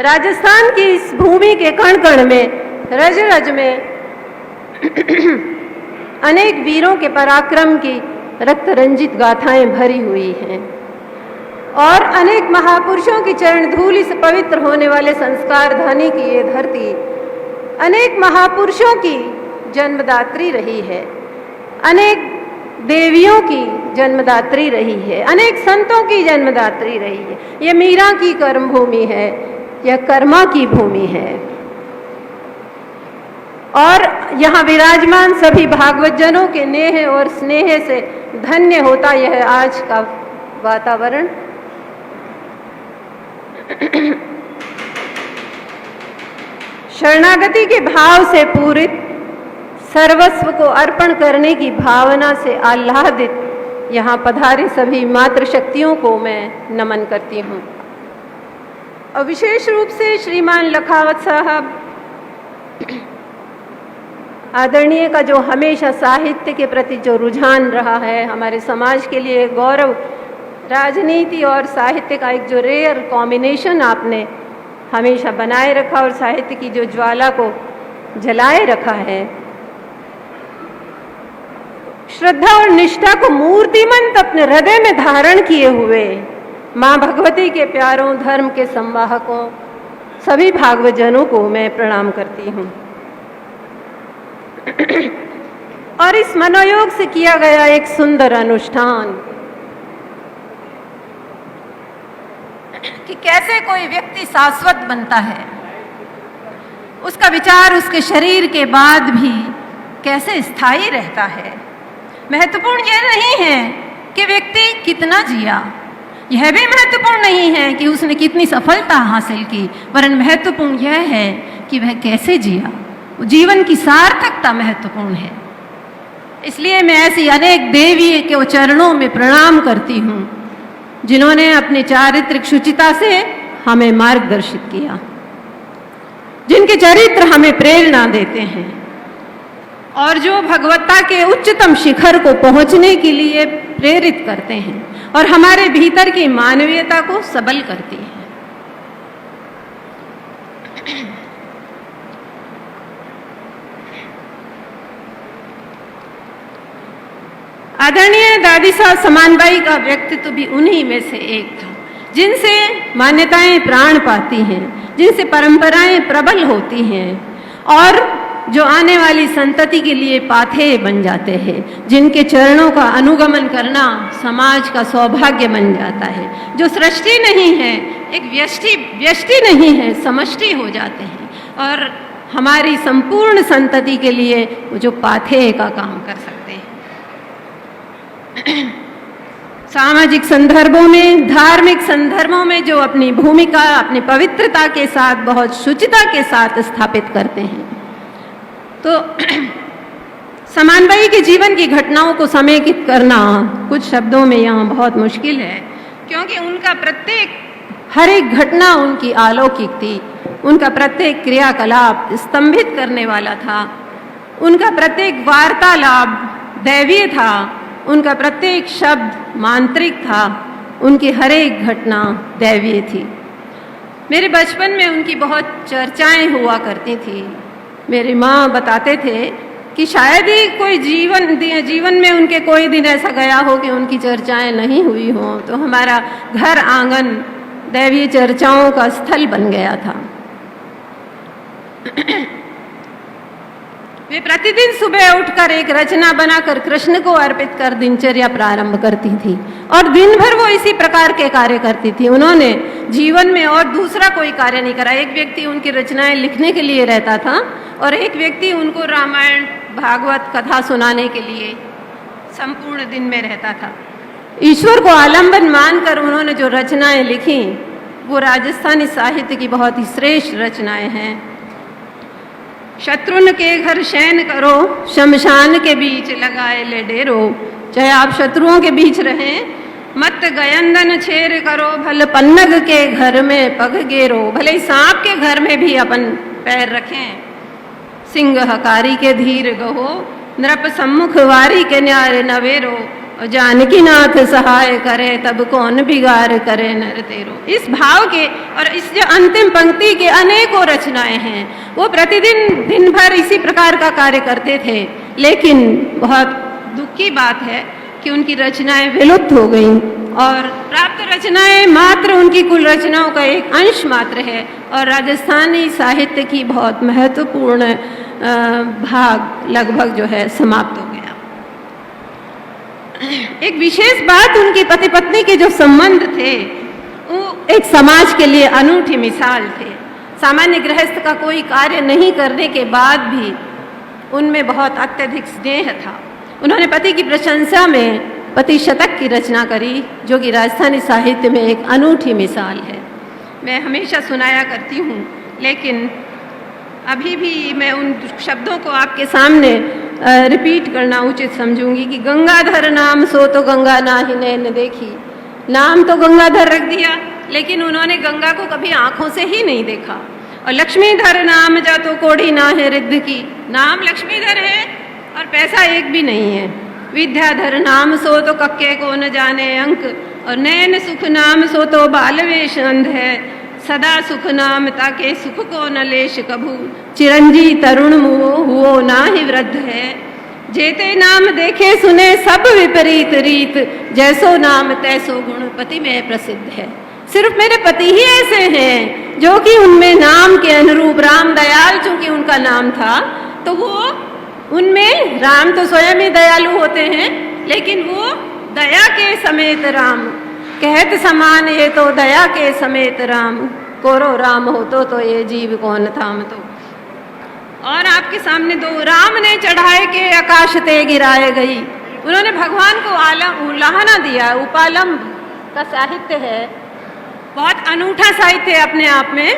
राजस्थान की इस भूमि के कण कण में, रज रज में अनेक वीरों के पराक्रम की रक्त रंजित गाथाएं भरी हुई हैं और अनेक महापुरुषों की चरण धूलि से पवित्र होने वाले संस्कार धनी की ये धरती अनेक महापुरुषों की जन्मदात्री रही है, अनेक देवियों की जन्मदात्री रही है, अनेक संतों की जन्मदात्री रही है। ये मीरा की कर्म भूमि है, यह कर्मा की भूमि है और यहाँ विराजमान सभी भागवत जनों के नेह और स्नेह से धन्य होता यह आज का वातावरण। शरणागति के भाव से पूरित, सर्वस्व को अर्पण करने की भावना से आह्लादित यहाँ पधारे सभी मातृशक्तियों को मैं नमन करती हूँ और विशेष रूप से श्रीमान लखावत साहब आदरणीय का जो हमेशा साहित्य के प्रति जो रुझान रहा है, हमारे समाज के लिए गौरव, राजनीति और साहित्य का एक जो रेयर कॉम्बिनेशन आपने हमेशा बनाए रखा और साहित्य की जो ज्वाला को जलाए रखा है, श्रद्धा और निष्ठा को मूर्तिमंत अपने हृदय में धारण किए हुए माँ भगवती के प्यारों, धर्म के संवाहकों, सभी भागवत जनों को मैं प्रणाम करती हूँ। और इस मनोयोग से किया गया एक सुंदर अनुष्ठान कि कैसे कोई व्यक्ति शाश्वत बनता है, उसका विचार उसके शरीर के बाद भी कैसे स्थायी रहता है। महत्वपूर्ण यह नहीं है कि व्यक्ति कितना जिया, यह भी महत्वपूर्ण नहीं है कि उसने कितनी सफलता हासिल की, वरन महत्वपूर्ण यह है कि वह कैसे जिया। जीवन की सार्थकता महत्वपूर्ण है। इसलिए मैं ऐसी अनेक देवी के चरणों में प्रणाम करती हूँ जिन्होंने अपने चारित्रिक शुचिता से हमें मार्गदर्शित किया, जिनके चरित्र हमें प्रेरणा देते हैं और जो भगवत्ता के उच्चतम शिखर को पहुंचने के लिए प्रेरित करते हैं और हमारे भीतर की मानवीयता को सबल करती हैं। आदरणीय दादी साहब समानबाई का व्यक्तित्व भी उन्हीं में से एक था, जिनसे मान्यताएं प्राण पाती हैं, जिनसे परंपराएं प्रबल होती हैं और जो आने वाली संतति के लिए पाथेय बन जाते हैं, जिनके चरणों का अनुगमन करना समाज का सौभाग्य बन जाता है, जो सृष्टि नहीं है, एक व्यष्टि नहीं है, समष्टि हो जाते हैं और हमारी संपूर्ण संतति के लिए जो पाथेय का काम कर सकते हैं। सामाजिक संदर्भों में, धार्मिक संदर्भों में जो अपनी भूमिका अपनी पवित्रता के साथ, बहुत शुचिता के साथ स्थापित करते हैं। तो समानबाई के जीवन की घटनाओं को समेकित करना कुछ शब्दों में यहाँ बहुत मुश्किल है, क्योंकि उनका प्रत्येक हर एक घटना उनकी अलौकिक थी, उनका प्रत्येक क्रियाकलाप स्तंभित करने वाला था, उनका प्रत्येक वार्तालाप दैवीय था, उनका प्रत्येक शब्द मांत्रिक था, उनकी हर एक घटना दैवीय थी। मेरे बचपन में उनकी बहुत चर्चाएं हुआ करती थी। मेरी माँ बताते थे कि शायद ही कोई जीवन में उनके कोई दिन ऐसा गया हो कि उनकी चर्चाएं नहीं हुई हो, तो हमारा घर आंगन दैवीय चर्चाओं का स्थल बन गया था। वे प्रतिदिन सुबह उठकर एक रचना बनाकर कृष्ण को अर्पित कर दिनचर्या प्रारंभ करती थी और दिन भर वो इसी प्रकार के कार्य करती थी। उन्होंने जीवन में और दूसरा कोई कार्य नहीं करा। एक व्यक्ति उनकी रचनाएं लिखने के लिए रहता था और एक व्यक्ति उनको रामायण भागवत कथा सुनाने के लिए संपूर्ण दिन में रहता था। ईश्वर को आलंबन मानकर उन्होंने जो रचनाएं लिखी वो राजस्थानी साहित्य की बहुत ही श्रेष्ठ रचनाएं हैं। शत्रुन के घर शयन करो, शमशान के बीच लगाए ले डेरो। चाहे आप शत्रुओं के बीच रहें, मत गयंदन छेर करो, भले पन्नग के घर में पग गेरो। भले सांप के घर में भी अपन पैर रखें। सिंह हकारी के धीर गहो, नृप सम्मुख वारी के न्यारे नवेरो। और जानकी नाथ सहाय करे तब कौन बिगाड़ करे नर तेरो। इस भाव के और इस जो अंतिम पंक्ति के अनेकों रचनाएं हैं। वो प्रतिदिन दिन भर इसी प्रकार का कार्य करते थे, लेकिन बहुत दुख की बात है कि उनकी रचनाएं विलुप्त हो गईं और प्राप्त रचनाएं मात्र उनकी कुल रचनाओं का एक अंश मात्र है और राजस्थानी साहित्य की बहुत महत्वपूर्ण भाग लगभग जो है समाप्त हो गया। एक विशेष बात, उनके पति पत्नी के जो संबंध थे वो एक समाज के लिए अनूठी मिसाल थे। सामान्य गृहस्थ का कोई कार्य नहीं करने के बाद भी उनमें बहुत अत्यधिक स्नेह था। उन्होंने पति की प्रशंसा में पति शतक की रचना करी, जो कि राजस्थानी साहित्य में एक अनूठी मिसाल है। मैं हमेशा सुनाया करती हूँ, लेकिन अभी भी मैं उन शब्दों को आपके सामने रिपीट करना उचित समझूंगी कि गंगाधर नाम सो तो गंगा ना ही नैन देखी। नाम तो गंगाधर रख दिया, लेकिन उन्होंने गंगा को कभी आंखों से ही नहीं देखा। और लक्ष्मीधर नाम जा तो कोड़ी ना है रिद्ध की। नाम लक्ष्मीधर है और पैसा एक भी नहीं है। विद्याधर नाम सो तो कक्के को न जाने अंक, और नैन सुख नाम सो तो बालवेश अंध है। सदा सुख नाम ताके सुख को न लेश कभू, चिरंजी तरुण मुओ हुओ ना ही वृद्ध है। जेते नाम देखे सुने सब विपरीत रीत, जैसो नाम तैसो गुण पति में प्रसिद्ध है। सिर्फ मेरे पति ही ऐसे हैं जो कि उनमें नाम के अनुरूप राम दयाल, चूंकि उनका नाम था, तो वो उनमें राम तो स्वयं ही दयालु होते हैं, लेकिन वो दया के समेत राम कहत समान ये तो दया के समेत राम, कोरो राम हो तो ये जीव कौन थाम तो। और आपके सामने दो, राम ने चढ़ाए के आकाश ते गिराए गई। उन्होंने भगवान को उलाहना दिया। उपालंब का साहित्य है, बहुत अनूठा साहित्य है अपने आप में,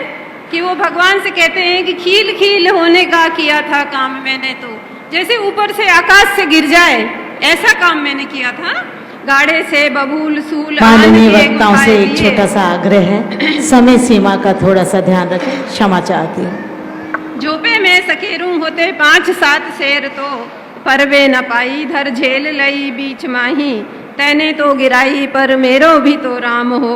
कि वो भगवान से कहते हैं कि खील खील होने का किया था काम मैंने, तो जैसे ऊपर से आकाश से गिर जाए ऐसा काम मैंने किया था। गाढ़े से बबूल सूल माननीय वक्ताओं से एक छोटा सा आग्रह है, समय सीमा का थोड़ा सा ध्यान रखें, क्षमा चाहती हूँ। जोपे में सकेरूं होते 5-7 शेर, तो परवे न पाई धर झेल लई बीच माही। तैने तो गिराई पर मेरो भी तो राम हो,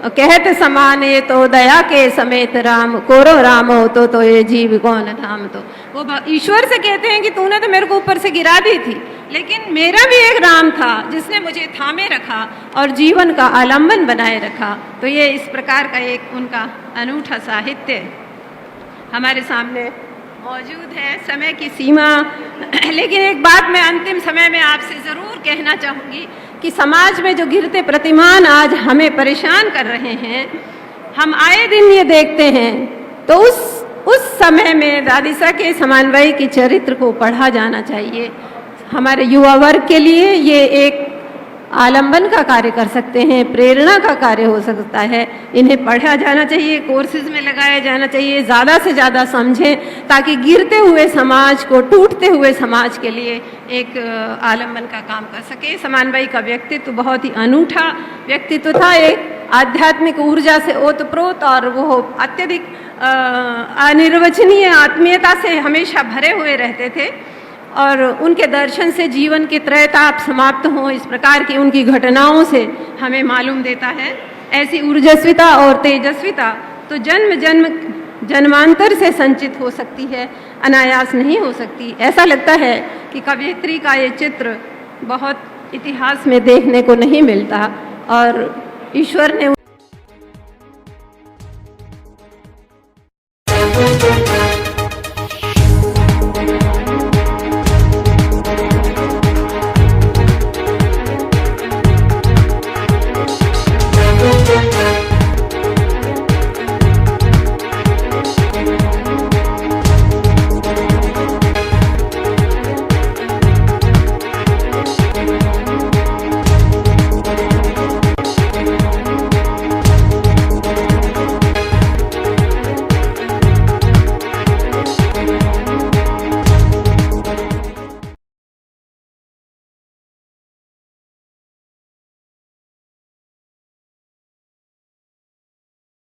कहत समान ये तो दया के समेत राम, कोरो राम हो तो ये जीव कौन थाम तो। वो ईश्वर से कहते हैं कि तूने तो मेरे को ऊपर से गिरा दी थी, लेकिन मेरा भी एक राम था जिसने मुझे थामे रखा और जीवन का आलंबन बनाए रखा। तो ये इस प्रकार का एक उनका अनूठा साहित्य हमारे सामने मौजूद है। समय की सीमा, लेकिन एक बात मैं अंतिम समय में आपसे ज़रूर कहना चाहूँगी कि समाज में जो गिरते प्रतिमान आज हमें परेशान कर रहे हैं, हम आए दिन ये देखते हैं, तो उस समय में दादीसा के समन्वय की चरित्र को पढ़ा जाना चाहिए। हमारे युवा वर्ग के लिए ये एक आलंबन का कार्य कर सकते हैं, प्रेरणा का कार्य हो सकता है। इन्हें पढ़ा जाना चाहिए, कोर्सेज में लगाया जाना चाहिए, ज़्यादा से ज़्यादा समझें, ताकि गिरते हुए समाज को, टूटते हुए समाज के लिए एक आलंबन का काम कर सके। समन्वय का व्यक्तित्व बहुत ही अनूठा व्यक्तित्व था, एक आध्यात्मिक ऊर्जा से ओतप्रोत, और वो अत्यधिक अनिर्वचनीय आत्मीयता से हमेशा भरे हुए रहते थे। और उनके दर्शन से जीवन के त्रैताप समाप्त हों, इस प्रकार की उनकी घटनाओं से हमें मालूम देता है। ऐसी ऊर्जस्विता और तेजस्विता तो जन्मांतर से संचित हो सकती है, अनायास नहीं हो सकती। ऐसा लगता है कि कवयित्री का ये चित्र बहुत इतिहास में देखने को नहीं मिलता, और ईश्वर ने